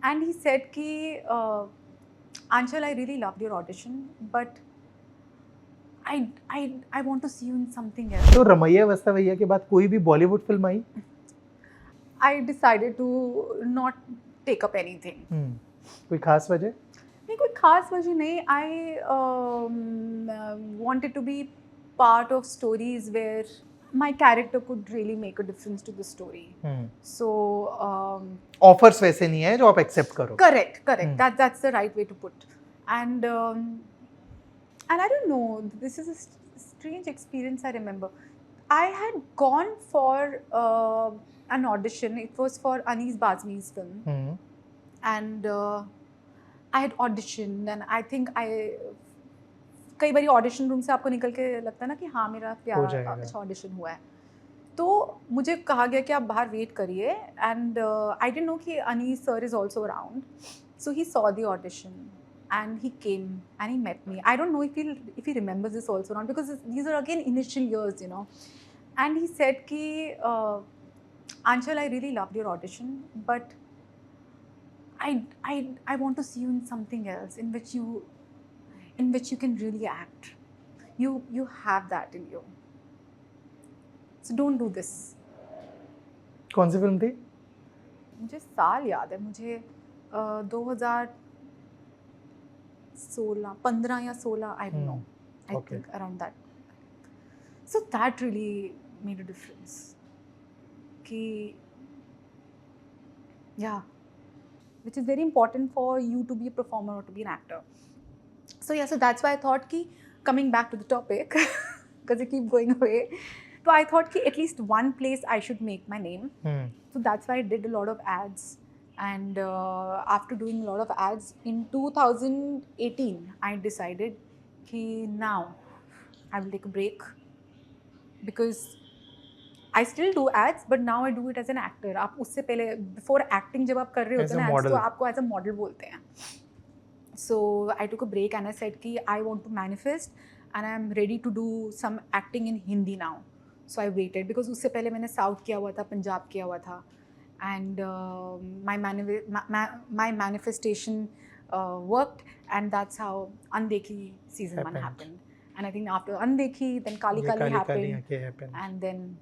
and he said कि Anshul, I really loved your audition, but I want to see you in something else. तो रमैया वस्तावैया के बाद कोई भी Bollywood film I? I decided to not take up anything. कोई खास वजह? नहीं, कोई खास वजह नहीं. I wanted to be part of stories where my character could really make a difference to the story. So offers वैसे नहीं है जो आप एक्सेप्ट करो. correct. That's the right way to put. And I don't know, this is a strange experience. I remember I had gone for an audition. It was for Anis Bazmi's film. And I had auditioned, and I think कई बारी audition room से आपको निकल के लगता है ना कि हाँ मेरा प्यारा अच्छा ऑडिशन हुआ है. तो मुझे कहा गया कि आप बाहर वेट करिए, एंड आई डिडंट नो कि Anees sir is also around. So he saw the audition and he came and he met me. I don't know if he remembers this also or not, because these are again initial years, you know. And he said ki Anshul, I really loved your audition, but I want to see you in something else in which you can really act. You have that in you, so don't do this. कौन सी film थी? मुझे साल याद है. मुझे 15 या 16, I don't know. I think around that. So that really made a difference. Yeah, which is very important for you to be a performer or to be an actor. So yeah, so that's why I thought coming back to the topic, because I keep going away. So I thought at least one place I should make my name. So that's why I did a lot of ads. And after doing a lot of ads in 2018, I decided that now I will take a break, because I still do ads, but now I do it as an actor. आप उससे पहले before acting जब आप कर रहे होते हैं ना, तो आपको as a model बोलते हैं. So I took a break and I said कि I want to manifest and I am ready to do some acting in Hindi now. So I waited, because उससे पहले मैंने South किया हुआ था, पंजाब किया हुआ था. And my manifestation worked, and that's how Andekhi season 1 happened. And I think after Andekhi, then Kali Kali happened, and then